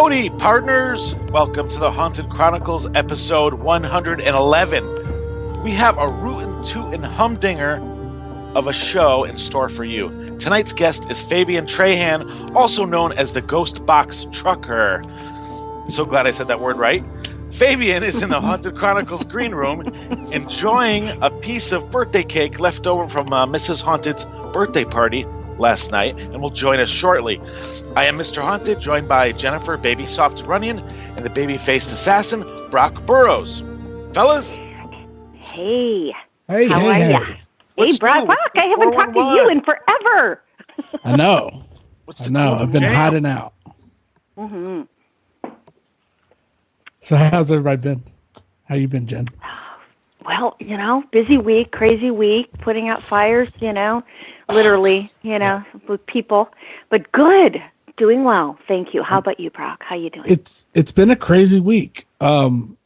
Howdy, partners! Welcome to the Haunted Chronicles, episode 111. We have a rootin' tootin' humdinger of a show in store for you. Tonight's guest is Fabian Trahan, also known as the GhostBox Trucker. So glad I said that word right. Fabian is in the Haunted Chronicles green room, enjoying a piece of birthday cake left over from MrHaunted's birthday party last night, and will join us shortly. I am MrHaunted, joined by Jennifer Baby Soft Runyon and the baby-faced assassin Brock Burrows. Fellas? Hey. How are ya? Hey, Brock, I haven't talked to you in forever. I know. I've been hiding out. Mm-hmm. So how's everybody been? How you been, Jen? Well, busy week, crazy week, putting out fires, literally, with people. But good. Doing well. Thank you. How about you, Brock? How you doing? It's been a crazy week. Anything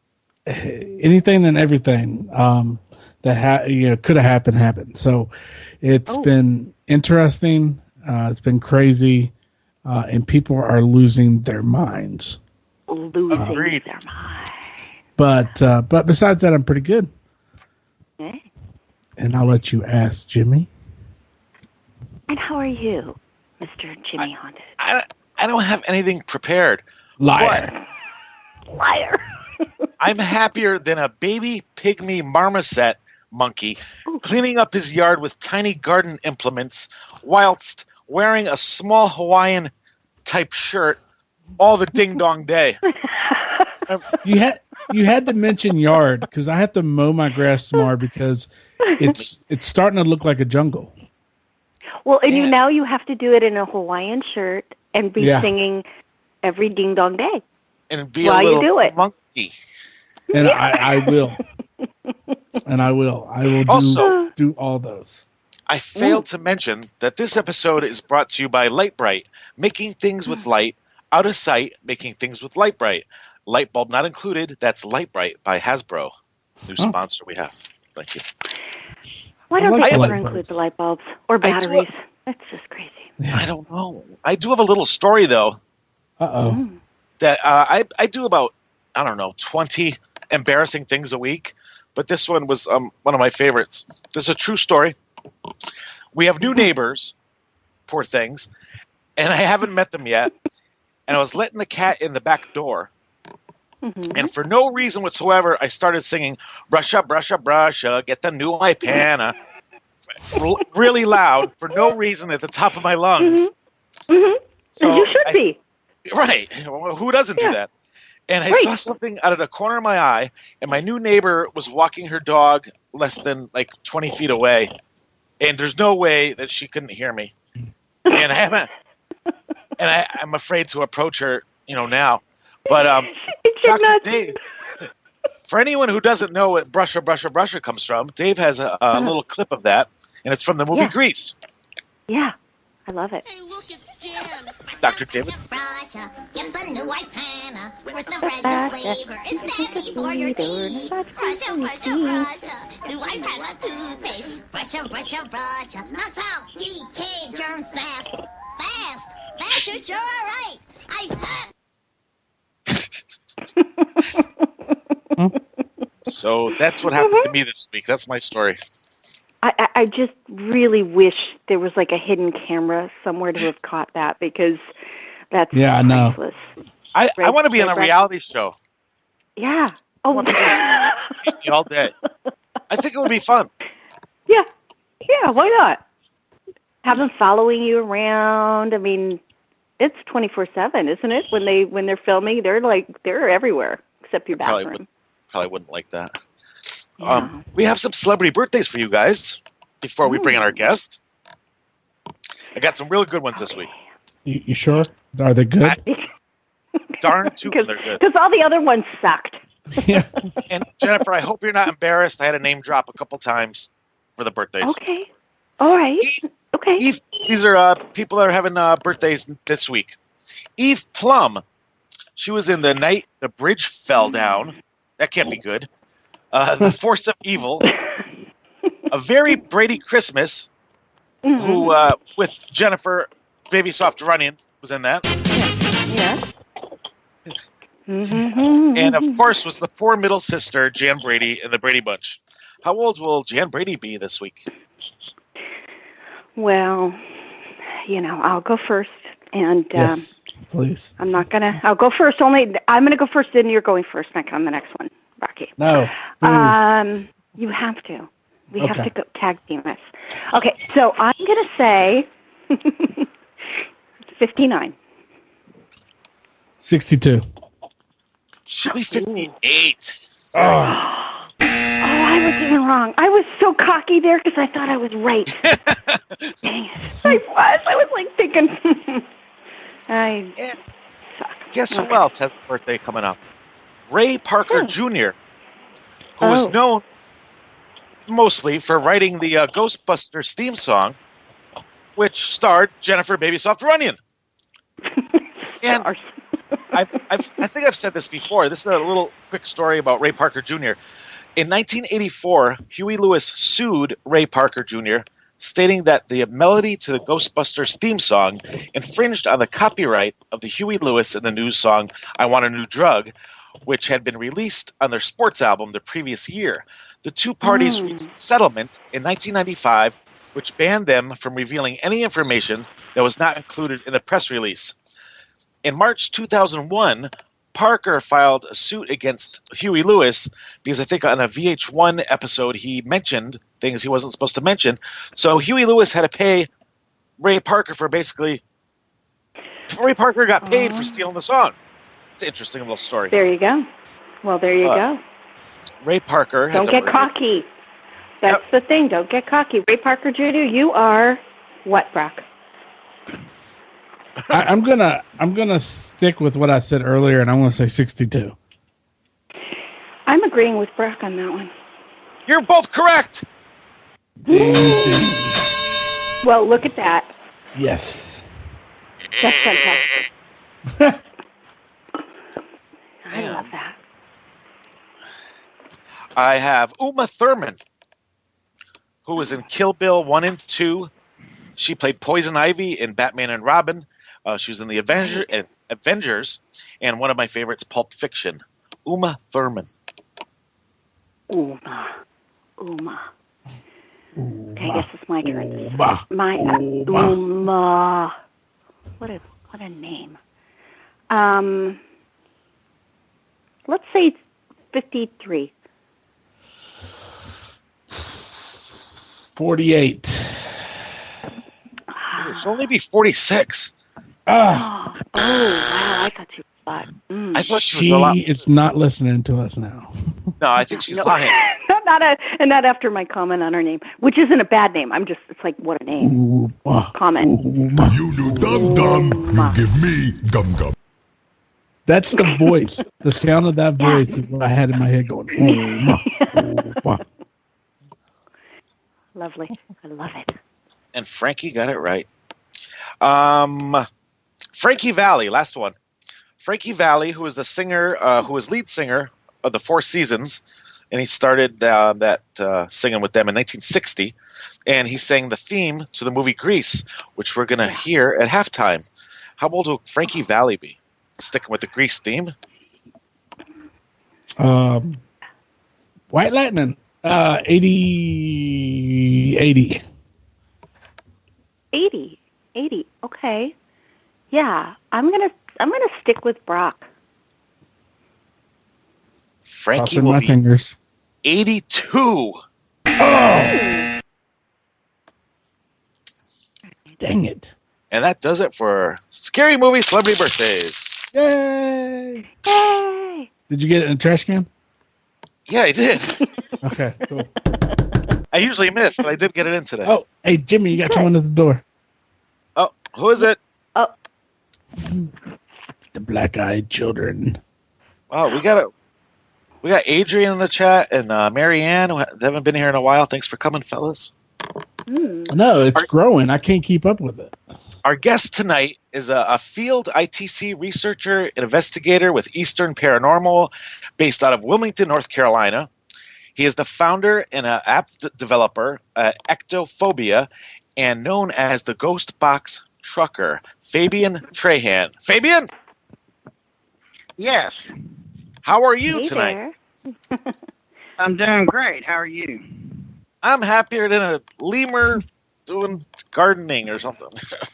and everything that could have happened. So it's been interesting. It's been crazy, and people are losing their minds. Their minds. But besides that, I'm pretty good. Okay. And I'll let you ask Jimmy. And how are you, Mr. Jimmy Haunted? I don't have anything prepared. Liar. Liar. I'm happier than a baby pygmy marmoset monkey cleaning up his yard with tiny garden implements whilst wearing a small Hawaiian type shirt all the ding dong day. You had to mention yard because I have to mow my grass tomorrow because it's starting to look like a jungle. Well, and now you have to do it in a Hawaiian shirt and be singing every ding dong day. And be while a little you do it. monkey. And I will. And I will. I will Also, do all those. I failed to mention that this episode is brought to you by Light Bright, making things with light, out of sight, making things with Light Bright. Light bulb not included. That's Light Bright by Hasbro. New sponsor we have. Thank you. Why don't they ever light include bulbs. the light bulbs or batteries? That's just crazy. I don't know. I do have a little story, though. Uh-oh. That I do about, 20 embarrassing things a week. But this one was one of my favorites. This is a true story. We have new neighbors, poor things, and I haven't met them yet. And I was letting the cat in the back door. Mm-hmm. And for no reason whatsoever, I started singing, "Brusha, brusha, brusha, get the new Ipana," really loud for no reason at the top of my lungs. Mm-hmm. Mm-hmm. So you should be. Right. Who doesn't do that? And I saw something out of the corner of my eye, and my new neighbor was walking her dog less than 20 feet away. And there's no way that she couldn't hear me. And I'm afraid to approach her, now. But Dr. Dave, for anyone who doesn't know what "Brusha, Brusha, Brusha" comes from, Dave has a little clip of that, and it's from the movie Grease. Yeah, I love it. Hey, look, it's Jan. Dr. David. Brusha, get the new Ipana with the red flavor. It's dandy for your teeth. Brusha, brusha, brusha. New Ipana toothpaste. Brusha, brusha, brusha. Knocks out DK germs fast. Fast. Fast, you're sure right. So that's what happened to me this week. That's my story. I just really wish there was a hidden camera somewhere to have caught that because that's priceless. I want to be on a reality show. Yeah. Oh, all day. I think it would be fun. Yeah. Yeah, why not? Have them following you around. I mean, it's 24/7, isn't it? When they're filming, they're everywhere except your bathroom. Probably wouldn't like that. Yeah. We have some celebrity birthdays for you guys before we bring in our guest. I got some really good ones this week. You sure? Are they good? Darn tootin' they're good. Because all the other ones sucked. Yeah. And Jennifer, I hope you're not embarrassed. I had a name drop a couple times for the birthdays. Okay. All right. Okay. Eve, these are people that are having birthdays this week. Eve Plum. She was in The Night the Bridge Fell Down. That can't be good. The Force of Evil. A Very Brady Christmas. Who, with Jennifer Baby Soft Runyon, was in that. Yeah. And, of course, was the poor middle sister, Jan Brady, in the Brady Bunch. How old will Jan Brady be this week? Well, I'll go first. And Yes, please. I'll go first. I'm going to go first, then you're going first on the next one, Rocky. No, please. You have to. We have to go tag team this. Okay, so I'm going to say 59. 62. Should be 58. Oh. I was even wrong. I was so cocky there because I thought I was right. Dang it. I was like thinking. Suck. Guess who else has a birthday coming up? Ray Parker Jr., who is known mostly for writing the Ghostbusters theme song, which starred Jennifer Babysoft Runyon. And I think I've said this before. This is a little quick story about Ray Parker Jr. In 1984, Huey Lewis sued Ray Parker Jr., stating that the melody to the Ghostbusters theme song infringed on the copyright of the Huey Lewis and the News song I Want a New Drug, which had been released on their sports album the previous year. The two parties reached a settlement in 1995, which banned them from revealing any information that was not included in the press release. In March 2001, Parker filed a suit against Huey Lewis because I think on a VH1 episode he mentioned things he wasn't supposed to mention. So Huey Lewis had to pay Ray Parker for basically... Ray Parker got paid for stealing the song. It's an interesting little story. There you go. Well, there you go. Ray Parker has Don't get cocky. That's the thing. Don't get cocky. Ray Parker Jr., you are what, Brock? I'm gonna stick with what I said earlier, and I'm gonna say 62. I'm agreeing with Brock on that one. You're both correct. Ding, Well, look at that. Yes. That's fantastic. I love that. I have Uma Thurman, who was in Kill Bill 1 and 2. She played Poison Ivy in Batman and Robin. She was in the Avengers, and one of my favorites, Pulp Fiction. Uma Thurman. Uma. Okay, I guess it's my turn. Uma. What a name. Let's say 53. 48. It'll only be 46. Wow, I thought you thought. I thought she was a lot. is not listening to us now. No, I think she's lying. not after my comment on her name, which isn't a bad name. It's like, what a name. Comment. You do dum-dum, you give me gum-gum. That's the voice. The sound of that voice is what I had in my head going. Lovely. I love it. And Frankie got it right. Frankie Valli, last one. Frankie Valli, who was the singer, who was lead singer of the Four Seasons, and he started that singing with them in 1960, and he sang the theme to the movie Grease, which we're going to hear at halftime. How old will Frankie Valli be? Sticking with the Grease theme? White Lightning. 80. 80. Okay. Yeah, I'm gonna stick with Brock. Frankie Crossing will my be fingers. 82. Oh! Dang it. And that does it for Scary Movie Celebrity Birthdays. Yay! Yay! Did you get it in a trash can? Yeah, I did. Okay, cool. I usually miss, but I did get it in today. Oh, hey, Jimmy, you got someone at the door. Oh, who is it? Oh. The black-eyed children. Oh, we got Adrian in the chat and Marianne, who haven't been here in a while. Thanks for coming, fellas. No, it's growing. I can't keep up with it. Our guest tonight is a field ITC researcher and investigator with Eastern Paranormal, based out of Wilmington, North Carolina. He is the founder and an app developer, Ectophobia, and known as the GhostBox Trucker, Fabian Trahan. Fabian! Yes, How are you Hey tonight? there. I'm doing great. How are you? I'm happier than a lemur doing gardening or something.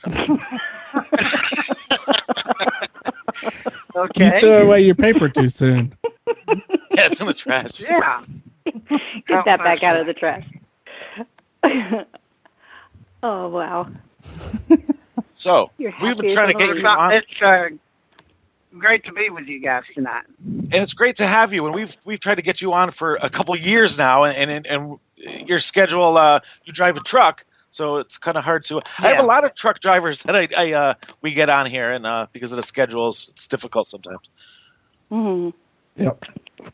You Okay. threw away your paper too soon. Yeah, it's in the trash. Yeah. Get that back out of the trash. Oh, wow. So You're we've been happy trying to than a get you lemur. on, It's great to be with you guys tonight. and it's great to have you. And we've tried to get you on for a couple years now, and your schedule. You drive a truck, so it's kind of hard to. I have a Yeah. lot of truck drivers that I we get on here, and because of the schedules, it's difficult sometimes. Mhm. Yep.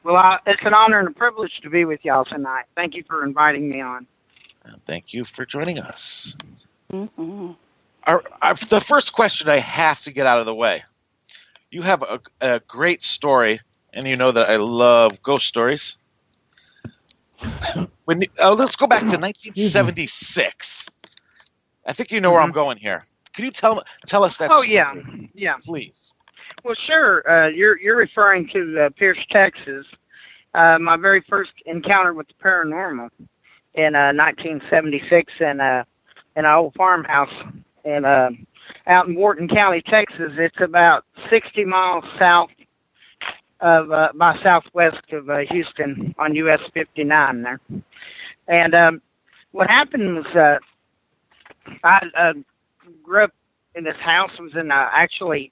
Well, it's an honor and a privilege to be with y'all tonight. Thank you for inviting me on. Thank you for joining us. Mhm. The first question I have to get out of the way. You have a great story, and you know that I love ghost stories. Let's go back to 1976. I think you know where I'm going here. Can you tell us that Oh story, yeah. please? Well, sure. You're referring to Pierce, Texas. My very first encounter with the paranormal in 1976 in an old farmhouse in out in Wharton County, Texas. It's about 60 miles south of by southwest of Houston on US 59 there. And what happened was I grew up in this house. Was in actually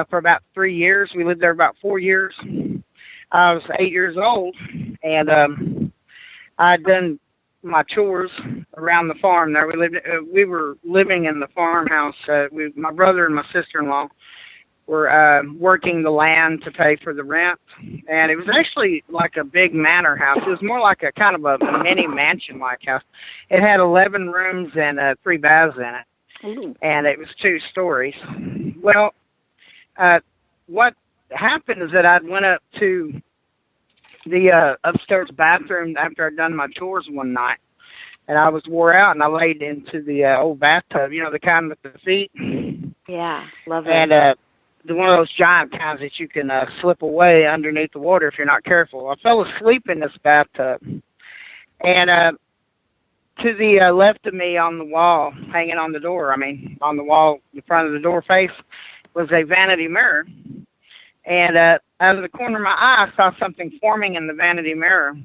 for about 3 years. We lived there about 4 years. I was 8 years old, and I'd done my chores around the farm there. We were living in the farmhouse. My brother and my sister-in-law were working the land to pay for the rent, and it was actually like a big manor house. It was more like a kind of a mini mansion-like house. It had 11 rooms and 3 baths in it, Ooh. and it was 2 stories. Well, what happened is that I went up to the upstairs bathroom after I'd done my chores one night, and I was wore out, and I laid into the old bathtub, the kind with the feet, Yeah, love it. and one of those giant kinds that you can slip away underneath the water if you're not careful. I fell asleep in this bathtub, and to the left of me on the wall, hanging on the door, on the wall in front of the door face, was a vanity mirror. And out of the corner of my eye, I saw something forming in the vanity mirror.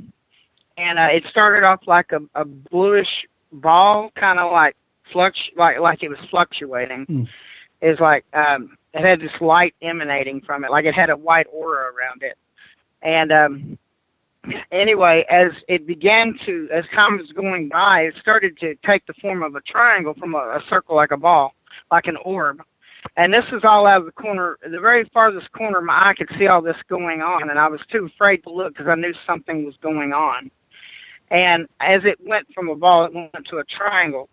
And it started off like a bluish ball, kind of like it was fluctuating. Mm. It's like it had this light emanating from it, like it had a white aura around it. And anyway, as time was going by, it started to take the form of a triangle from a circle, like a ball, like an orb. And this is all out of the corner, the very farthest corner of my eye. I could see all this going on, and I was too afraid to look because I knew something was going on. And as it went from a ball, it went to a triangle.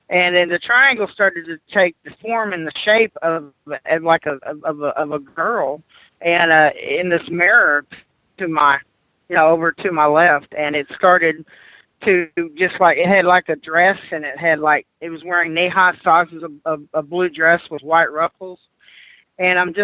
And then the triangle started to take the form and the shape of a girl, and in this mirror to my, over to my left, and it started to just like, it had like a dress, and it was wearing knee-high socks, a blue dress with white ruffles. And I'm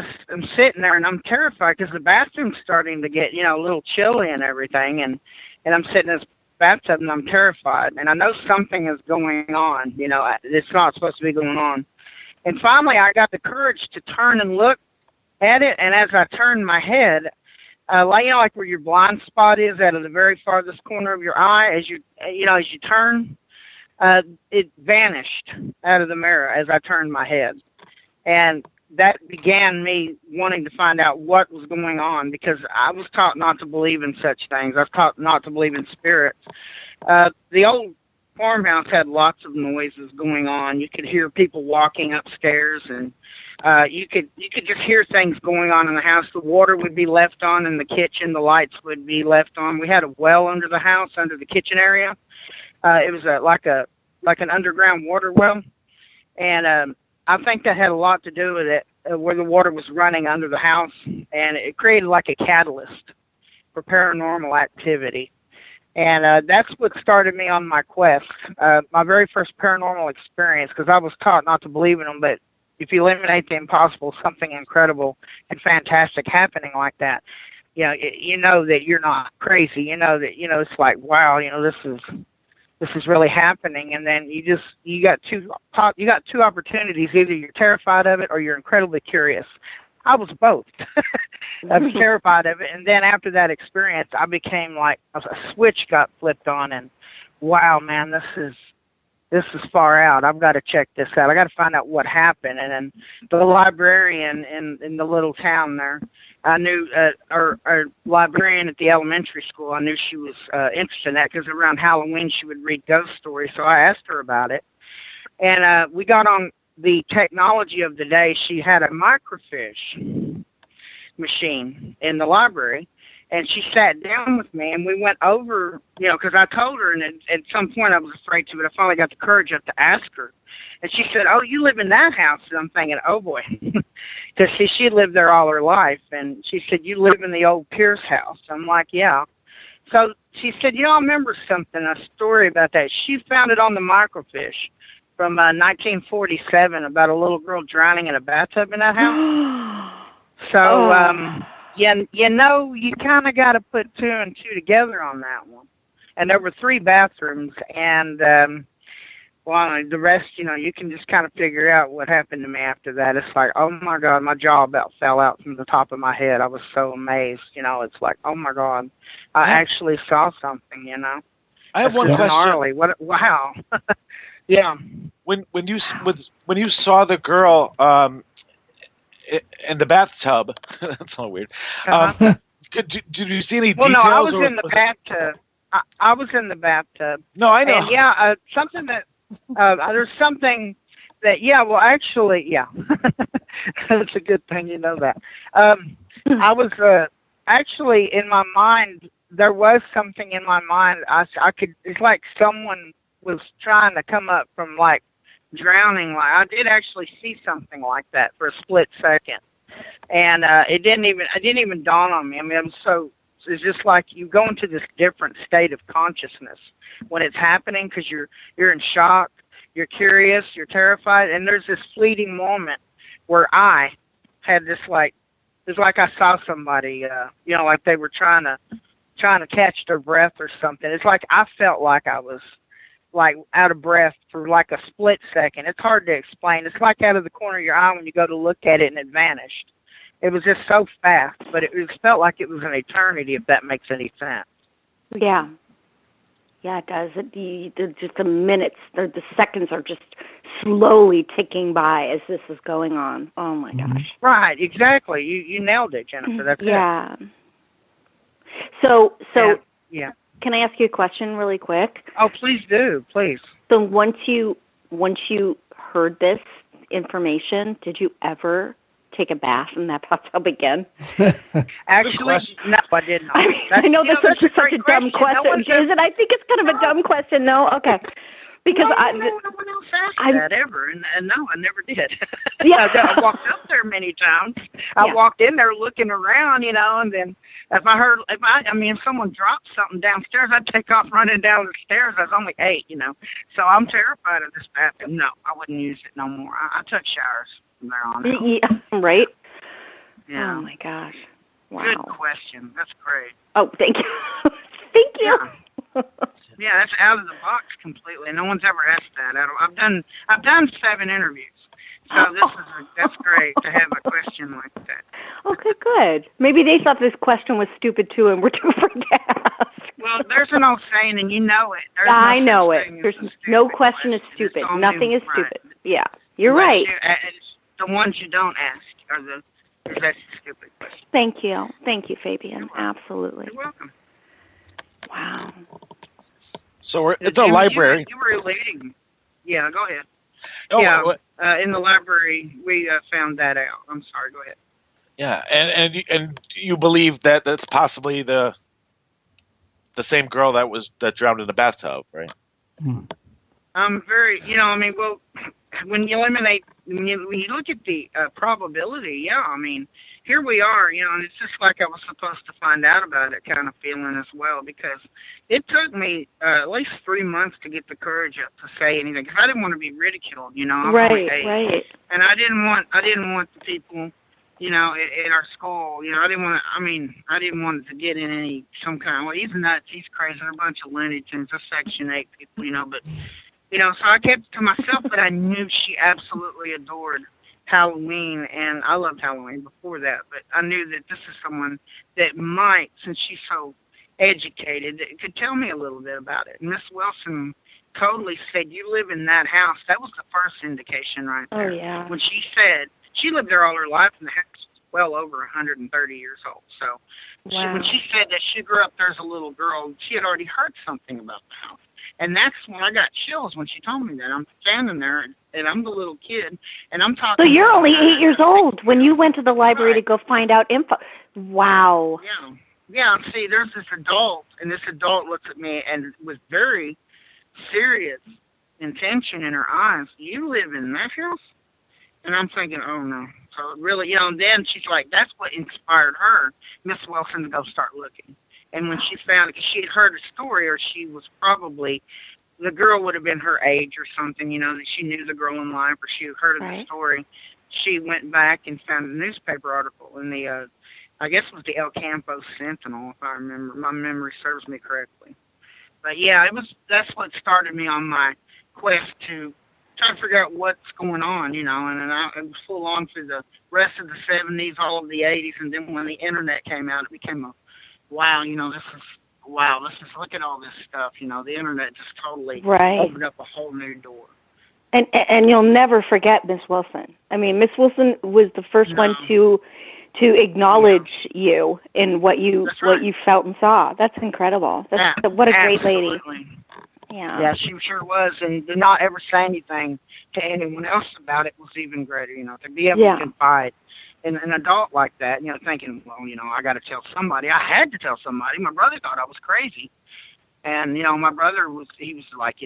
sitting there, and I'm terrified because the bathroom's starting to get, a little chilly and everything, and I'm sitting in this bathtub, and I'm terrified, and I know something is going on, it's not supposed to be going on. And finally, I got the courage to turn and look at it, and as I turned my head, like where your blind spot is out of the very farthest corner of your eye, as you turn, it vanished out of the mirror as I turned my head. And that began me wanting to find out what was going on, because I was taught not to believe in such things. I was taught not to believe in spirits. The old farmhouse had lots of noises going on. You could hear people walking upstairs, and you could just hear things going on in the house. The water would be left on in the kitchen. The lights would be left on. We had a well under the house, under the kitchen area. It was like an underground water well, and I think that had a lot to do with it, where the water was running under the house, and it created like a catalyst for paranormal activity. And that's what started me on my quest. My very first paranormal experience, because I was taught not to believe in them, but if you eliminate the impossible, something incredible and fantastic happening like that. You know that you're not crazy. You know that, it's like, wow, this is really happening. And then you got two opportunities. Either you're terrified of it or you're incredibly curious. I was both. I was terrified of it. And then after that experience, I became like a switch got flipped on, and wow, man, this is far out. I've got to check this out. I got to find out what happened. And then the librarian in the little town there, I knew, our librarian at the elementary school, I knew she was interested in that because around Halloween she would read ghost stories. So I asked her about it. And we got on the technology of the day. She had a microfiche machine in the library. And she sat down with me, and we went over, because I told her, and at some point I was afraid to, but I finally got the courage up to ask her. And she said, "Oh, you live in that house?" And I'm thinking, oh, boy, because she lived there all her life. And she said, "You live in the old Pierce house?" I'm like, "Yeah." So she said, I remember something, a story about that. She found it on the microfiche from 1947 about a little girl drowning in a bathtub in that house. So, you kind of got to put two and two together on that one. And there were 3 bathrooms, and, the rest, you can just kind of figure out what happened to me after that. It's like, oh, my God, my jaw about fell out from the top of my head. I was so amazed. It's like, oh, my God, I actually saw something, I have one question. Gnarly. Wow. Yeah. When you saw the girl in the bathtub, that's a little weird. Did you see any details? Well, no, I was in the bathtub. I was in the bathtub. No, I know. And something that there's something that actually, that's a good thing you know that. I was actually in my mind. There was something in my mind. I could. It's like someone was trying to come up from like drowning. Like I did actually see something like that for a split second, and it didn't even dawn on me. I mean, it's just like you go into this different state of consciousness when it's happening because you're in shock, you're curious, you're terrified, and there's this fleeting moment where I had this it's like I saw somebody, like they were trying to catch their breath or something. It's like I felt like I was like out of breath for like a split second. It's hard to explain. It's like out of the corner of your eye when you go to look at it and it vanished. It was just so fast, but it felt like it was an eternity, if that makes any sense. Yeah. Yeah, it does. Just the minutes, the seconds are just slowly ticking by as this is going on. Oh, my gosh. Right, exactly. You nailed it, Jennifer. That's it. Yeah. So yeah. Can I ask you a question really quick? Oh, please do, please. So once you heard this information, did you ever take a bath in that bathtub again? Actually, no, I did not. I know this is such a dumb question. Is it? I think it's kind of a dumb question. No? Okay. Because no one else asked that ever, and no, I never did. Yeah. I walked up there many times. I walked in there looking around, and then if someone dropped something downstairs, I'd take off running down the stairs. I was only 8, So I'm terrified of this bathroom. No, I wouldn't use it no more. I took showers from there on out. Yeah, right? Yeah. Oh, my gosh. Wow. Good question. That's great. Oh, thank you. Thank you. Yeah, that's out of the box completely. No one's ever asked that. I've done 7 interviews, so that's great to have a question like that. Okay, good. Maybe they thought this question was stupid too, and we're too afraid to ask. Well, there's an old saying, and you know it. I know it. There's no question is stupid. Nothing is stupid. Yeah, you're right. The ones you don't ask are that's a stupid question. Thank you, Fabian. Absolutely. You're welcome. Wow. So it's a library. You were leading. Yeah, go ahead. Oh, in the library, we found that out. I'm sorry, go ahead. Yeah, and you believe that that's possibly the same girl that drowned in the bathtub, right? I'm very, when you eliminate when you look at the probability, yeah, I mean, here we are, and it's just like I was supposed to find out about it kind of feeling as well, because it took me at least 3 months to get the courage up to say anything, because I didn't want to be ridiculed, I'm only 8, right. and I didn't want the people, at our school, I didn't want it to get in some kind of, well, he's nuts, he's crazy, they're a bunch of lunatics, they're Section 8 people, but, so I kept it to myself, but I knew she absolutely adored Halloween, and I loved Halloween before that, but I knew that this is someone that might, since she's so educated, that could tell me a little bit about it. Miss Wilson totally said, you live in that house. That was the first indication right there. Oh, yeah. When she said, she lived there all her life, and the house was well over 130 years old. So when she said that she grew up there as a little girl, she had already heard something about the house. And that's when I got chills when she told me that. I'm standing there, and I'm the little kid, and I'm talking. So you're only 8 years old when you went to the library to go find out info. Wow. Yeah. See, there's this adult, and this adult looked at me and with very serious intention in her eyes. You live in that house? And I'm thinking, oh, no. So really, and then she's like, that's what inspired her, Miss Wilson, to go start looking. And when she found it, because she had heard a story, or she was probably, the girl would have been her age or something, that she knew the girl in life, or she had heard of the story. She went back and found a newspaper article in the, I guess it was the El Campo Sentinel, if I remember. My memory serves me correctly. But yeah, that's what started me on my quest to try to figure out what's going on, and it was full on through the rest of the 70s, all of the 80s, and then when the internet came out, it became a, wow, this is, look at all this stuff, the internet just totally opened up a whole new door. And you'll never forget Miss Wilson. I mean, Miss Wilson was the first one to acknowledge you in what you felt and saw. That's incredible. What a great lady. Yeah, she sure was, and to not ever say anything to anyone else about it was even greater, to be able to confide in an adult like that, thinking, well, I got to tell somebody. I had to tell somebody. My brother thought I was crazy, and, my brother was like,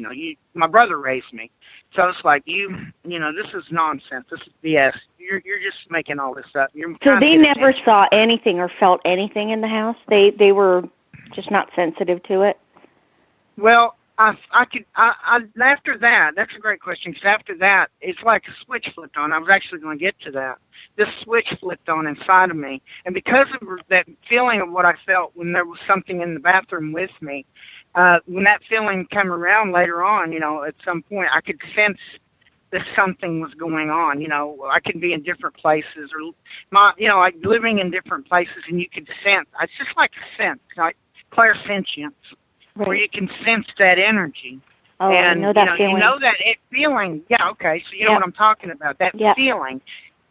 my brother raised me, so it's like, this is nonsense, this is BS, you're just making all this up. So they never saw anything or felt anything in the house? They were just not sensitive to it? Well, after that, that's a great question, because after that, it's like a switch flipped on. I was actually going to get to that. This switch flipped on inside of me, and because of that feeling of what I felt when there was something in the bathroom with me, when that feeling came around later on, at some point, I could sense that something was going on. I could be in different places, or like living in different places, and you could sense. It's just like a sense, like clairsentience. Where you can sense that energy. Oh, and, I know that feeling. You know that feeling. Yeah, okay, so you know what I'm talking about. That feeling,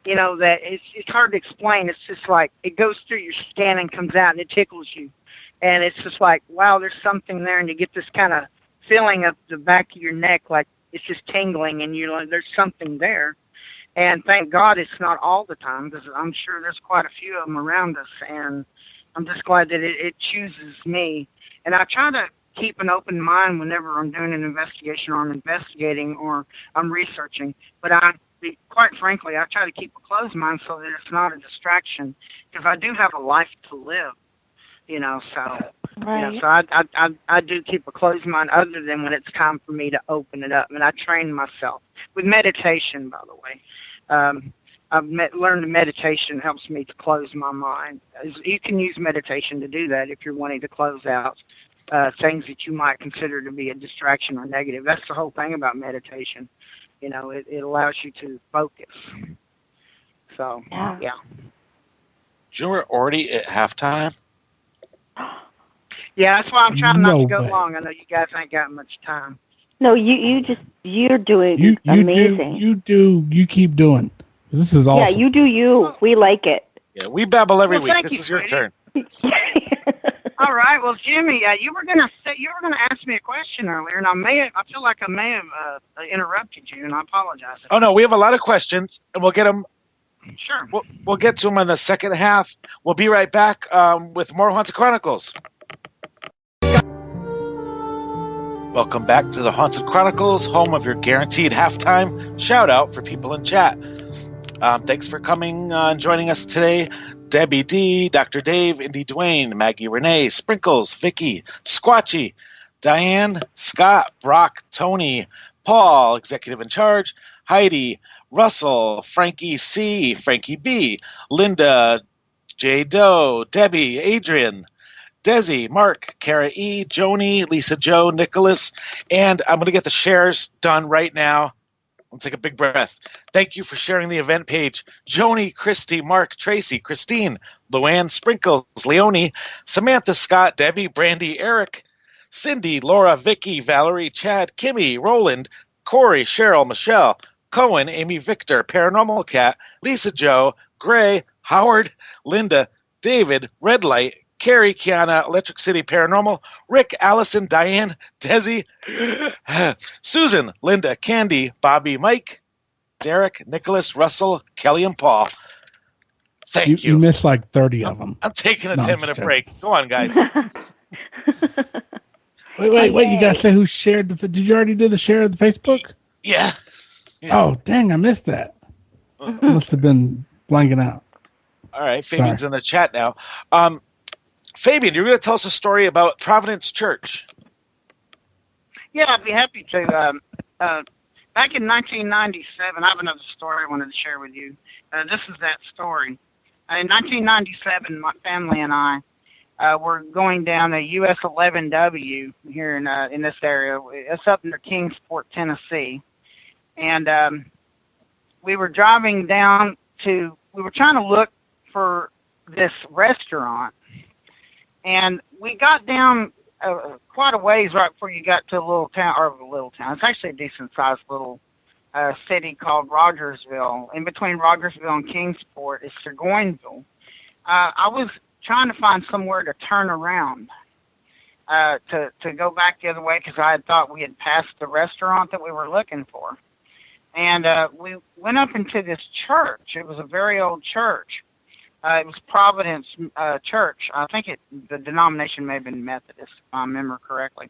that it's hard to explain. It's just like it goes through your skin and comes out and it tickles you. And it's just like, wow, there's something there. And you get this kind of feeling up the back of your neck, like it's just tingling, and you're like, there's something there. And thank God it's not all the time, because I'm sure there's quite a few of them around us. And I'm just glad that it chooses me. And I try to keep an open mind whenever I'm doing an investigation, or I'm investigating, or I'm researching. But quite frankly, I try to keep a closed mind so that it's not a distraction, because I do have a life to live, so... Right. So I do keep a closed mind, other than when it's time for me to open it up. And I train myself with meditation, by the way. I've learned that meditation helps me to close my mind. You can use meditation to do that if you're wanting to close out things that you might consider to be a distraction or negative. That's the whole thing about meditation. It allows you to focus. So, yeah. You were already at halftime? Yeah, that's why I'm trying not to go long. I know you guys ain't got much time. No, you're doing amazing. You keep doing. This is awesome. Yeah, you do you. We like it. Yeah, we babble every week. This is your sweetie. turn. All right. Well, Jimmy, you were gonna ask me a question earlier, and I feel like I may have interrupted you, and I apologize. Oh no, we have a lot of questions, and we'll get them. Sure. We'll get to them in the second half. We'll be right back with more Haunted Chronicles. Welcome back to the Haunted Chronicles, home of your guaranteed halftime shout out for people in chat. Thanks for coming and joining us today. Debbie D, Dr. Dave, Indy Dwayne, Maggie Renee, Sprinkles, Vicky, Squatchy, Diane, Scott, Brock, Tony, Paul, Executive in Charge, Heidi, Russell, Frankie C, Frankie B, Linda, J. Doe, Debbie, Adrian, Desi, Mark, Kara E, Joni, Lisa Joe, Nicholas, and I'm going to get the shares done right now. Let's take a big breath. Thank you for sharing the event page. Joni, Christy, Mark, Tracy, Christine, Luann, Sprinkles, Leonie, Samantha, Scott, Debbie, Brandy, Eric, Cindy, Laura, Vicky, Valerie, Chad, Kimmy, Roland, Corey, Cheryl, Michelle, Cohen, Amy, Victor, Paranormal Cat, Lisa Joe, Gray, Howard, Linda, David, Red Light, Carrie, Kiana, Electric City Paranormal, Rick, Allison, Diane, Desi, Susan, Linda, Candy, Bobby, Mike, Derek, Nicholas, Russell, Kelly, and Paul. Thank you. You missed like 30 of them. I'm taking a 10-minute break. Go on, guys. Wait. You got to say who shared the... Did you already do the share of the Facebook? Yeah. Oh, dang, I missed that. Must have been blanking out. All right, Fabian's in the chat now. Fabian, you're going to tell us a story about Providence Church. Yeah, I'd be happy to. Back in 1997, I have another story I wanted to share with you. This is that story. In 1997, my family and I were going down a US 11W here in this area. It's up near Kingsport, Tennessee. And we were driving down we were trying to look for this restaurant. And we got down quite a ways right before you got to a little town. It's actually a decent-sized little city called Rogersville. In between Rogersville and Kingsport is Burgoyneville. I was trying to find somewhere to turn around to go back the other way because I had thought we had passed the restaurant that we were looking for. And we went up into this church. It was a very old church. It was Providence Church. I think the denomination may have been Methodist, if I remember correctly.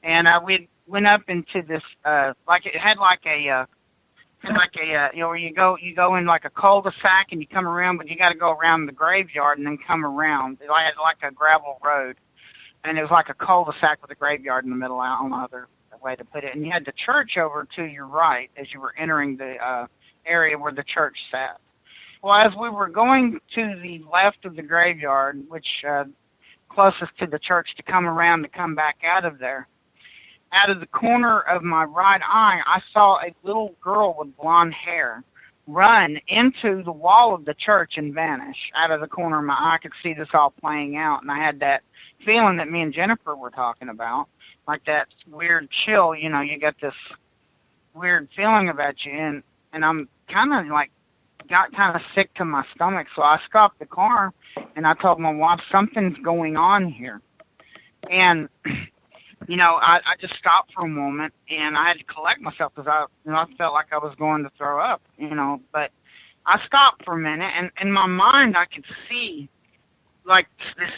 And we went up into this, it had where you go in like a cul-de-sac and you come around, but you got to go around the graveyard and then come around. It had like a gravel road, and it was like a cul-de-sac with a graveyard in the middle. I don't know other way to put it. And you had the church over to your right as you were entering the area where the church sat. Well, as we were going to the left of the graveyard, which closest to the church to come around to come back out of there, out of the corner of my right eye, I saw a little girl with blonde hair run into the wall of the church and vanish. Out of the corner of my eye, I could see this all playing out, and I had that feeling that me and Jennifer were talking about, like that weird chill, you get this weird feeling about you, and I'm kind of got kind of sick to my stomach, so I stopped the car, and I told my wife, something's going on here. And, I just stopped for a moment, and I had to collect myself because I felt like I was going to throw up, but I stopped for a minute, and in my mind I could see, like, this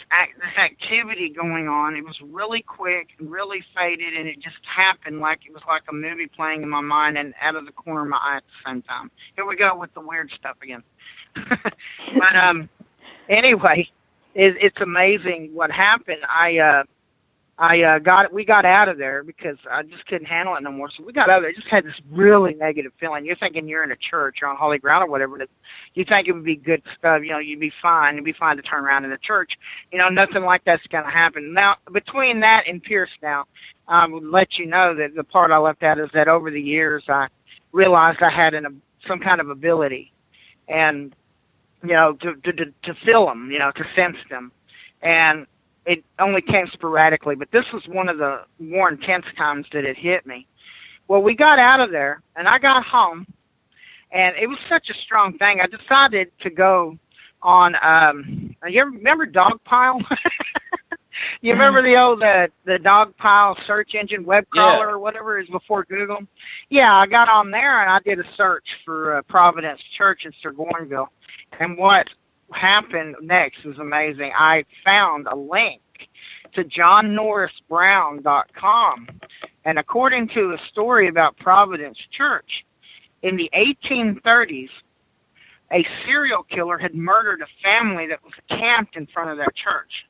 activity going on. It was really quick, really faded, and it just happened like it was like a movie playing in my mind and out of the corner of my eye at the same time. Here we go with the weird stuff again. But anyway, it's amazing what happened. We got out of there because I just couldn't handle it no more. So we got out of there. I just had this really negative feeling. You're thinking you're in a church or on holy ground or whatever. You think it would be good stuff. You'd be fine. It'd be fine to turn around in the church. Nothing like that's going to happen. Now, between that and Pierce now, I would let you know that the part I left out is that over the years I realized I had some kind of ability and, to feel them, to sense them. And it only came sporadically, but this was one of the more intense times that it hit me. Well, we got out of there, and I got home, and it was such a strong thing. I decided to go on, you ever remember Dogpile? You remember the old the Dogpile search engine web crawler or whatever it is before Google? Yeah, I got on there, and I did a search for Providence Church in Burgoyneville, and what happened next was amazing. I found a link to johnnorrisbrown.com. And according to a story about Providence Church, in the 1830s, a serial killer had murdered a family that was camped in front of their church.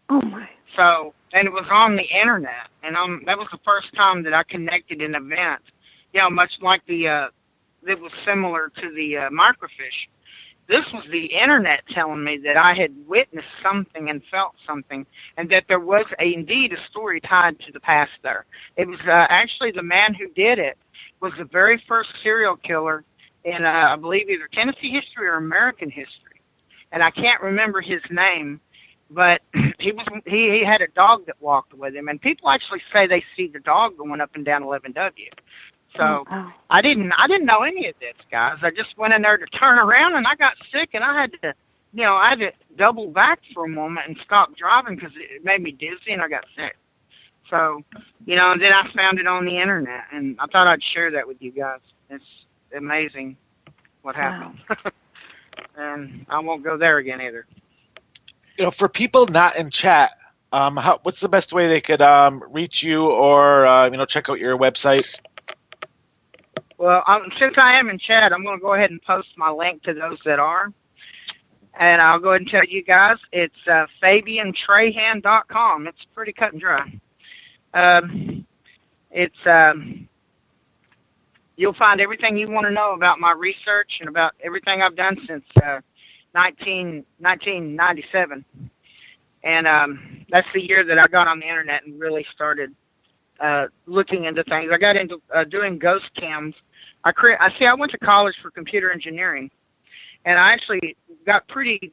Oh, my. So, and it was on the internet, and that was the first time that I connected an event, much like it was similar to the microfiche. This was the internet telling me that I had witnessed something and felt something, and that there was indeed a story tied to the past there. It was actually the man who did it was the very first serial killer in, I believe, either Tennessee history or American history. And I can't remember his name, but he had a dog that walked with him, and people actually say they see the dog going up and down 11W. So I didn't know any of this, guys. I just went in there to turn around, and I got sick, and I had to double back for a moment and stop driving because it made me dizzy, and I got sick. So, and then I found it on the internet, and I thought I'd share that with you guys. It's amazing what happened. Wow. And I won't go there again either. For people not in chat, what's the best way they could reach you or check out your website? Well, since I am in chat, I'm going to go ahead and post my link to those that are. And I'll go ahead and tell you guys, it's FabianTrahan.com. It's pretty cut and dry. You'll find everything you want to know about my research and about everything I've done since 1997. And that's the year that I got on the internet and really started looking into things. I got into doing ghost cams. I went to college for computer engineering, and I actually got pretty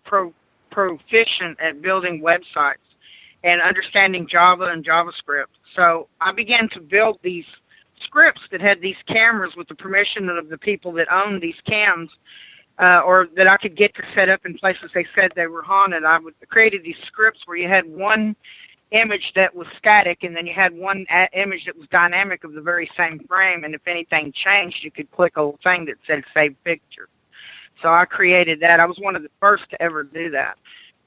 proficient at building websites and understanding Java and JavaScript. So I began to build these scripts that had these cameras with the permission of the people that owned these cams, or that I could get to set up in places they said they were haunted. I created these scripts where you had one image that was static, and then you had one image that was dynamic of the very same frame, and if anything changed, you could click a thing that said Save Picture. So I created that. I was one of the first to ever do that.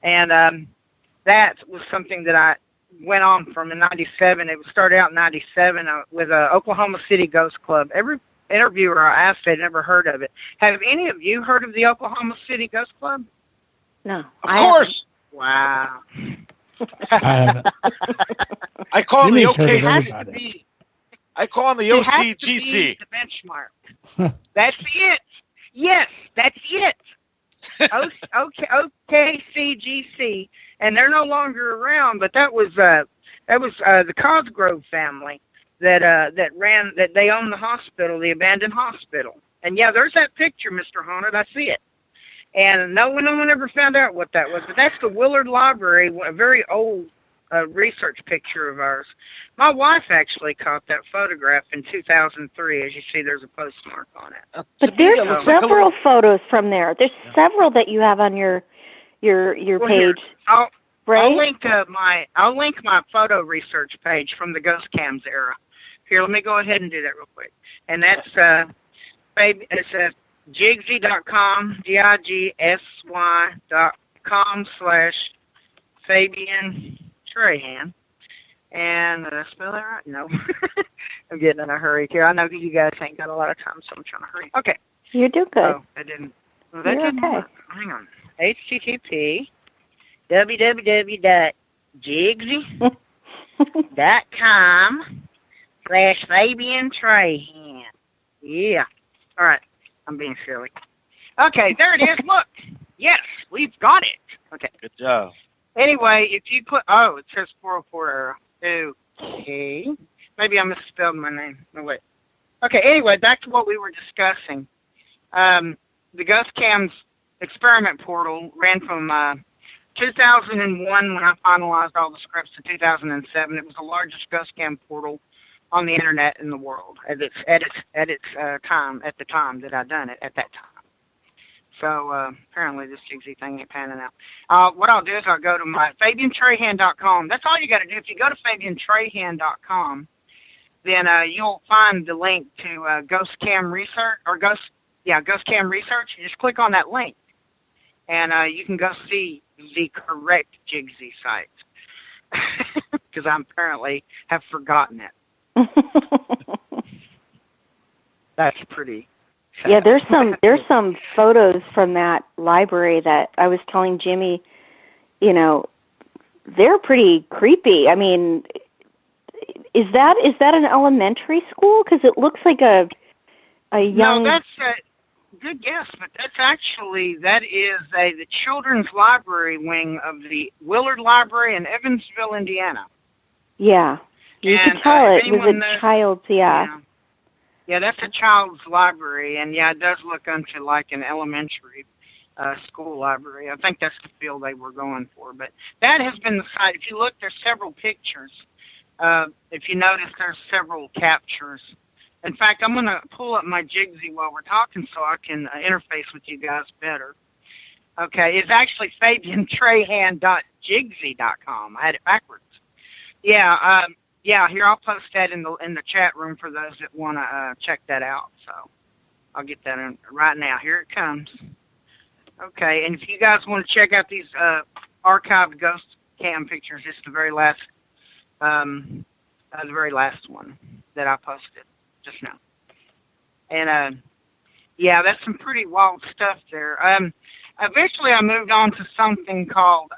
And that was something that I went on from in 97. It started out in 97 with Oklahoma City Ghost Club. Every interviewer I asked, they'd never heard of it. Have any of you heard of the Oklahoma City Ghost Club? No. Of course. Wow. I haven't. I call him the OK. I call him the OCGT. The benchmark. That's it. Yes, that's it. OKCGC, and they're no longer around. But that was the Cosgrove family that they own the hospital, the abandoned hospital. And yeah, there's that picture, MrHaunted. I see it. And no one ever found out what that was. But that's the Willard Library, a very old research picture of ours. My wife actually caught that photograph in 2003. As you see, there's a postmark on it. But there's several photos from there. There's several that you have on your page. I'll right? I'll link my photo research page from the Ghost Cams era. Here, let me go ahead and do that real quick. And that's it's Jigsy.com, GIGSY.com/Fabian Trahan. And did I spell that right? No. I'm getting in a hurry here. I know you guys ain't got a lot of time, so I'm trying to hurry. Okay. You do good. Oh, that didn't okay. Hang on. HTTP www.jigsy.com/Fabian Trahan. Yeah. All right. I'm being silly. Okay, there it is. Look. Yes, we've got it. Okay. Good job. Anyway, if you put, it says 404 error. Okay. Maybe I misspelled my name. No, wait. Okay, anyway, back to what we were discussing. The Ghost Cams experiment portal ran from 2001 when I finalized all the scripts to 2007. It was the largest Ghost Cam portal on the internet in the world at the time that I done it at that time. So apparently this Jigsy thing ain't panning out. What I'll do is I'll go to my FabianTrahan.com. That's all you got to do. If you go to FabianTrahan.com, then you'll find the link to Ghost Cam Research Ghost Cam Research. You just click on that link, and you can go see the correct Jigsy site. because I apparently have forgotten it. That's pretty sad. Yeah, there's some photos from that library that I was telling Jimmy, they're pretty creepy. I mean, is that an elementary school? Because it looks like a young... No, that's a good guess, but that is the children's library wing of the Willard Library in Evansville, Indiana. Yeah, you can tell it was a child's, Yeah, that's a child's library, and yeah, it does look into like an elementary school library. I think that's the field they were going for, but that has been the site. If you look, there's several pictures. If you notice, there's several captures. In fact, I'm going to pull up my Jigsy while we're talking so I can interface with you guys better. Okay, it's actually FabianTrahan.jigsy.com. I had it backwards. Yeah, here, I'll post that in the chat room for those that want to check that out. So I'll get that in right now. Here it comes. Okay, and if you guys want to check out these archived ghost cam pictures, it's the very last one that I posted just now. And yeah, that's some pretty wild stuff there. Eventually, I moved on to something called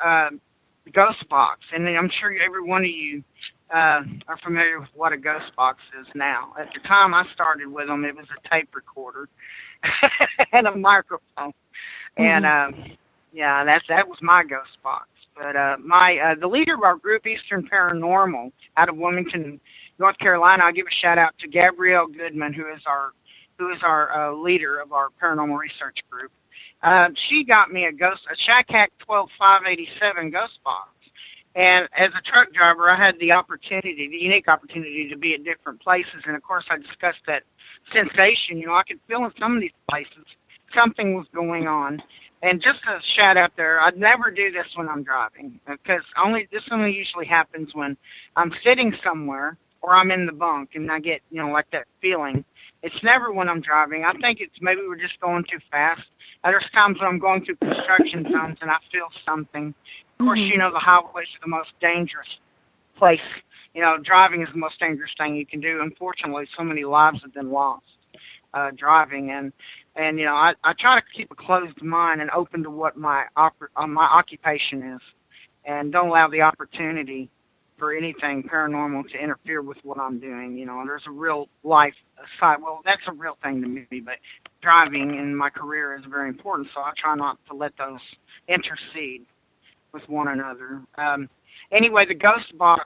GhostBox, and I'm sure every one of you are familiar with what a GhostBox is now. At the time I started with them, it was a tape recorder and a microphone. And yeah, that was my GhostBox. But the leader of our group, Eastern Paranormal, out of Wilmington, North Carolina, I'll give a shout out to Gabrielle Goodman, who is our leader of our paranormal research group. She got me a Shack Hack 12587 GhostBox. And as a truck driver, I had the unique opportunity to be at different places. And, of course, I discussed that sensation. I could feel in some of these places something was going on. And just a shout out there, I'd never do this when I'm driving, because this only usually happens when I'm sitting somewhere or I'm in the bunk and I get, like that feeling. It's never when I'm driving. I think it's maybe we're just going too fast. There's times when I'm going through construction zones and I feel something. Of course, the highways are the most dangerous place. Driving is the most dangerous thing you can do. Unfortunately, so many lives have been lost driving, and I try to keep a closed mind and open to what my occupation is, and don't allow the opportunity for anything paranormal to interfere with what I'm doing. There's a real life side. Well, that's a real thing to me, but driving in my career is very important, so I try not to let those intercede with one another. Anyway, the GhostBox,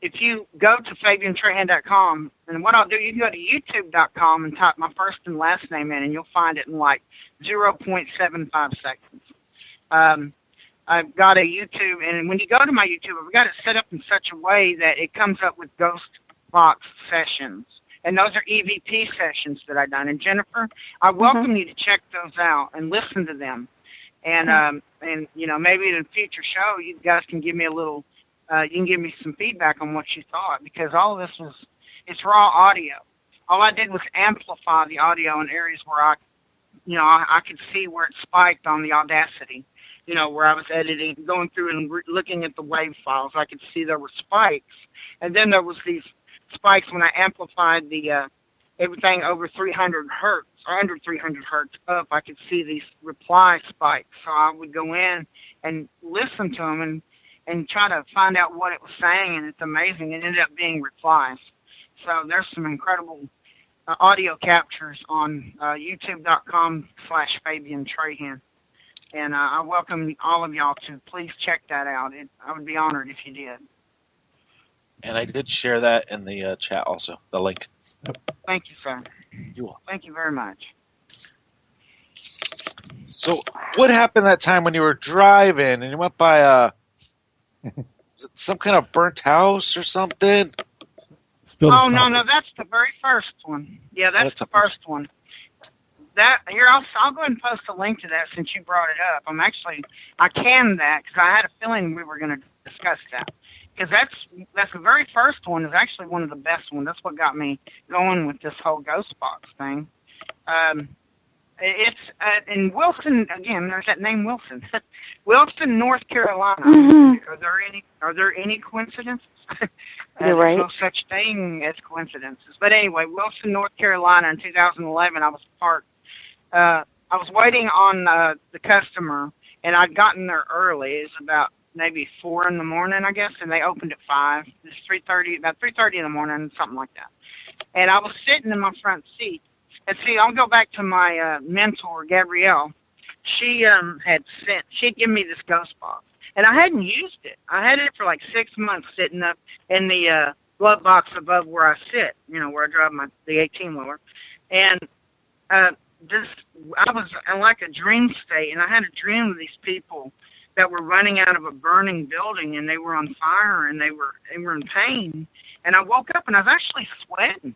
if you go to FabianTrahan.com, and what I'll do, you can go to YouTube.com and type my first and last name in, and you'll find it in like 0.75 seconds. I've got a YouTube, and when you go to my YouTube, I've got it set up in such a way that it comes up with GhostBox sessions. And those are EVP sessions that I've done. And Jennifer, I welcome you to check those out and listen to them. And maybe in a future show, you guys can give me a little, you can give me some feedback on what you thought, because all of this it's raw audio. All I did was amplify the audio in areas where I could see where it spiked on the Audacity, where I was editing, going through and looking at the wave files. I could see there were spikes. And then there was these spikes when I amplified the everything over 300 hertz or under 300 hertz up. I could see these reply spikes. So I would go in and listen to them and try to find out what it was saying, and it's amazing. It ended up being replies. So there's some incredible audio captures on youtube.com/Fabian Trahan. And I welcome all of y'all to please check that out. I would be honored if you did. And I did share that in the chat also, the link. Thank you, sir. You're welcome. Thank you very much. So what happened that time when you were driving and you went by some kind of burnt house or something? No, that's the very first one. Yeah, that's the first one. I'll go ahead and post a link to that since you brought it up. I canned that because I had a feeling we were going to discuss that. Because that's the very first one is actually one of the best ones. That's what got me going with this whole GhostBox thing. It's in Wilson again. There's that name Wilson. Wilson, North Carolina. Mm-hmm. Are there any coincidences? You're There's right. no such thing as coincidences. But anyway, Wilson, North Carolina, in 2011, I was parked. I was waiting on the customer, and I'd gotten there early. It was about maybe 4 in the morning, I guess, and they opened at 5. It's 3:30, about 3:30 in the morning, something like that. And I was sitting in my front seat. And see, I'll go back to my mentor, Gabrielle. She'd given me this ghost box, and I hadn't used it. I had it for like 6 months sitting up in the glove box above where I sit, where I drive the 18-wheeler. And I was in like a dream state, and I had a dream of these people that were running out of a burning building, and they were on fire, and they were in pain. And I woke up, and I was actually sweating.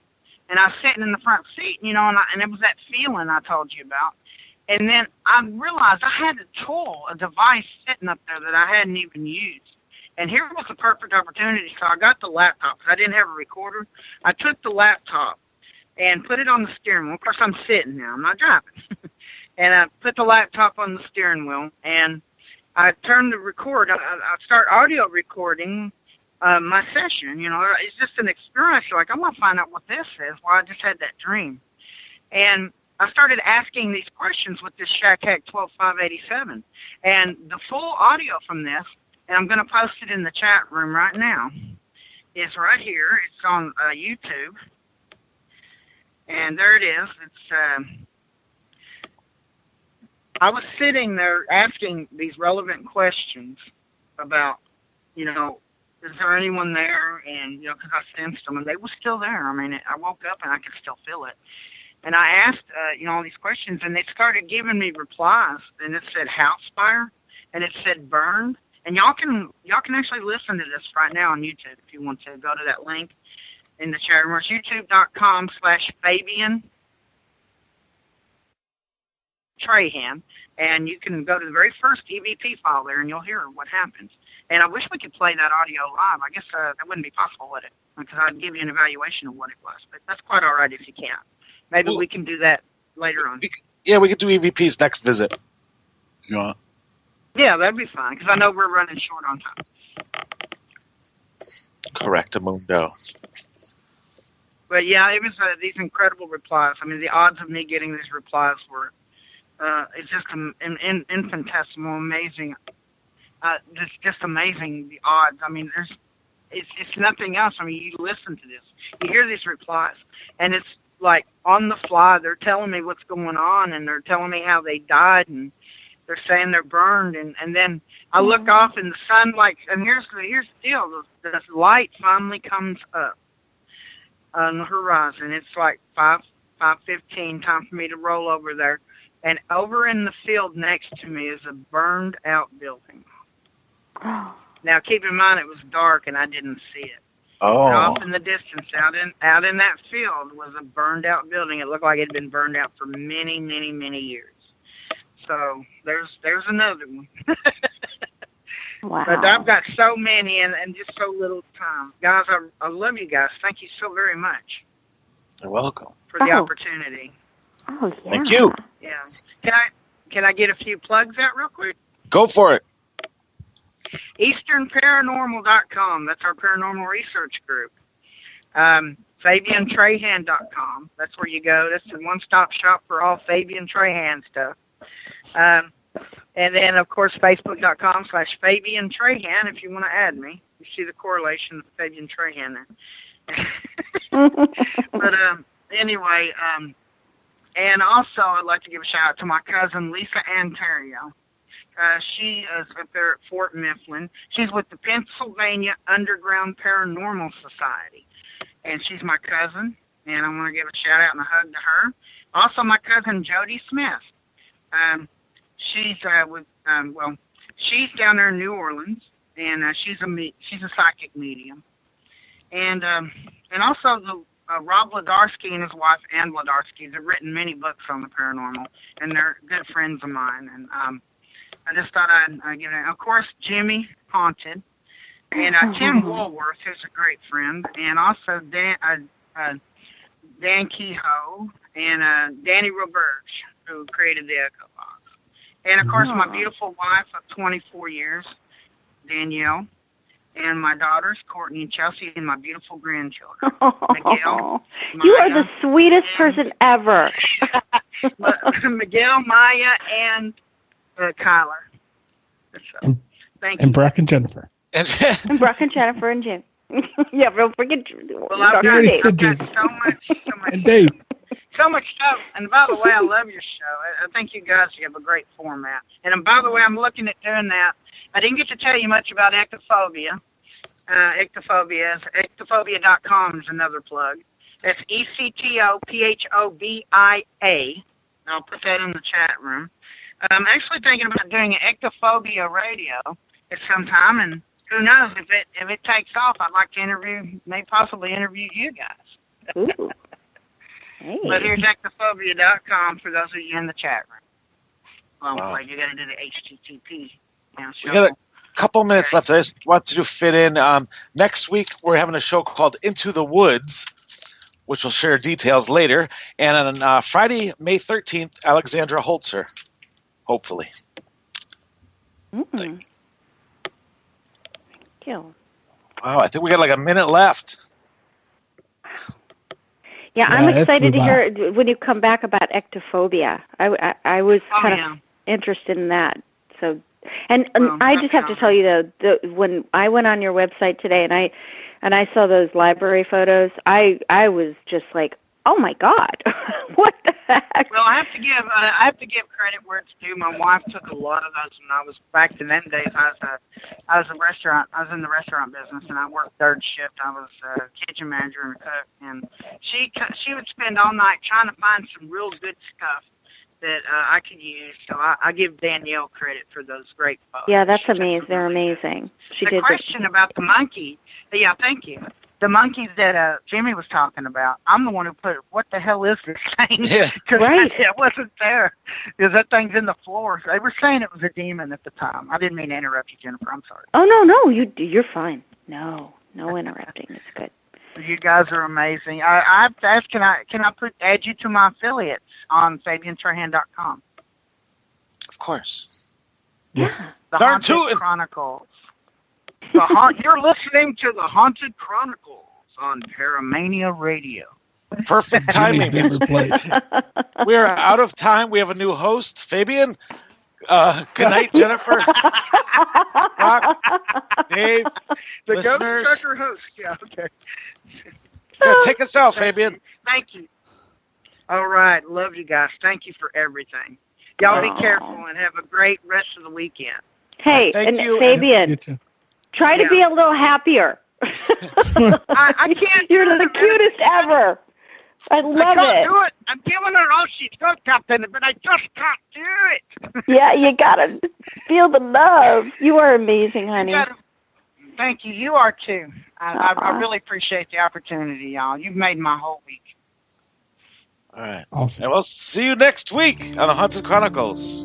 And I was sitting in the front seat, and it was that feeling I told you about. And then I realized I had a device sitting up there that I hadn't even used. And here was the perfect opportunity. So I got the laptop, because I didn't have a recorder. I took the laptop and put it on the steering wheel. Of course, I'm sitting now. I'm not driving. And I put the laptop on the steering wheel, and I turned the record. I start audio recording my session. It's just an experience. You're like, I want to find out what this is. Well, I just had that dream. And I started asking these questions with this Shack Hack 12587. And the full audio from this, and I'm going to post it in the chat room right now, is right here. It's on YouTube. And there it is. I was sitting there asking these relevant questions about, is there anyone there? And, because I sensed them, and they were still there. I mean, I woke up, and I could still feel it. And I asked, all these questions, and they started giving me replies. And it said house fire, and it said burned. And y'all can actually listen to this right now on YouTube if you want to. Go to that link in the chat room. It's youtube.com/Fabian Trahan, and you can go to the very first EVP file there, and you'll hear what happens. And I wish we could play that audio live. I guess that wouldn't be possible, would it? Because I'd give you an evaluation of what it was. But that's quite all right if you can't. Maybe we can do that later on. Yeah, we could do EVP's next visit. You want? Yeah, that'd be fine, because I know we're running short on time. Correctamundo. But yeah, it was these incredible replies. I mean, the odds of me getting these replies were it's just infinitesimal, amazing. It's just amazing, the odds. I mean, it's nothing else. I mean, you listen to this, you hear these replies, and it's like on the fly. They're telling me what's going on, and they're telling me how they died, and they're saying they're burned, and then I look off in the sun, and here's the deal: the light finally comes up on the horizon. It's like 5:15, time for me to roll over there. And over in the field next to me is a burned-out building. Now, keep in mind, it was dark, and I didn't see it. Oh. And off in the distance, out in that field, was a burned-out building. It looked like it had been burned out for many, many, many years. So there's another one. Wow. But I've got so many and just so little time. Guys, I love you guys. Thank you so very much. You're welcome. For the opportunity. Oh, yeah. Thank you. Yeah. Can I get a few plugs out real quick? Go for it. EasternParanormal.com. That's our paranormal research group. FabianTrahan.com. That's where you go. That's the one-stop shop for all Fabian Trahan stuff. And then, of course, Facebook.com/Fabian Trahan if you want to add me. You see the correlation with Fabian Trahan there. But anyway, and also I'd like to give a shout-out to my cousin, Lisa Antario. She is up there at Fort Mifflin. She's with the Pennsylvania Underground Paranormal Society. And she's my cousin, and I want to give a shout-out and a hug to her. Also, my cousin, Jody Smith. She's she's down there in New Orleans, and she's a psychic medium. And also the Rob Wlodarski and his wife, Ann Wlodarski, they've written many books on the paranormal, and they're good friends of mine. And I just thought I'd give it. Of course, Jimmy Haunted, and Tim Woolworth, who's a great friend, and also Dan Kehoe and Danny Roberge. who created the Echo Box. And, of course, my beautiful wife of 24 years, Danielle, and my daughters, Courtney and Chelsea, and my beautiful grandchildren, Miguel, Maya, you are the sweetest person ever. Miguel, Maya, and Kyler. So, thank you. And Brock and Jennifer. And Brock and Jennifer and Jim. Yeah, don't forget. Well, I've got so much and Dave. So much stuff. And by the way, I love your show. I think you guys have a great format. And by the way, I'm looking at doing that. I didn't get to tell you much about ectophobia. Ectophobia.com is another plug. That's ECTOPHOBIA. I'll put that in the chat room. I'm actually thinking about doing an ectophobia radio at some time, and who knows, if it takes off, I'd like to possibly interview you guys. Ooh. Hey. But here's ectophobia.com for those of you in the chat room. Well, you got to do the HTTP. We got a couple minutes left. I just want to fit in. Next week, we're having a show called Into the Woods, which we'll share details later. And on Friday, May 13th, Alexandra Holzer, hopefully. Thank you. Wow, I think we got like a minute left. Yeah, I'm excited to hear when you come back about ectophobia. I was kind of interested in that. So, and I just have to tell you though, when I went on your website today and I saw those library photos, I was just like, oh my God, what the heck? Well, I have to give credit where it's due. My wife took a lot of those when I was back in them days. I was in the restaurant business, and I worked third shift. I was a kitchen manager and a cook, and she would spend all night trying to find some real good stuff that I could use. So I give Danielle credit for those great photos. Yeah, that's amazing. They're amazing. The question about the monkey. Yeah, thank you. The monkeys that Jimmy was talking about, I'm the one who put, what the hell is this thing? Yeah. Right. It wasn't there. Because that thing's in the floor. They were saying it was a demon at the time. I didn't mean to interrupt you, Jennifer. I'm sorry. Oh, no, you're fine. No interrupting. It's good. You guys are amazing. I've asked, can I add you to my affiliates on FabianTrahan.com? Of course. Yeah. The Haunted Chronicles. You're listening to the Haunted Chronicles on Paramania Radio. Perfect timing. We are out of time. We have a new host, Fabian. Good night, Jennifer. Brock, Dave, the listeners. Ghost Trucker host. Yeah, okay. Yeah, take us out, Fabian. Thank you. All right. Love you guys. Thank you for everything. Y'all be careful and have a great rest of the weekend. Hey, and Fabian. Try to be a little happier. I can't. You're the cutest ever. I love can't do it. I'm giving her all she's got, Captain, but I just can't do it. Yeah, you gotta feel the love. You are amazing, honey. Thank you. You are too. I really appreciate the opportunity, y'all. You've made my whole week. All right. Awesome. And we'll see you next week on the Haunted Chronicles.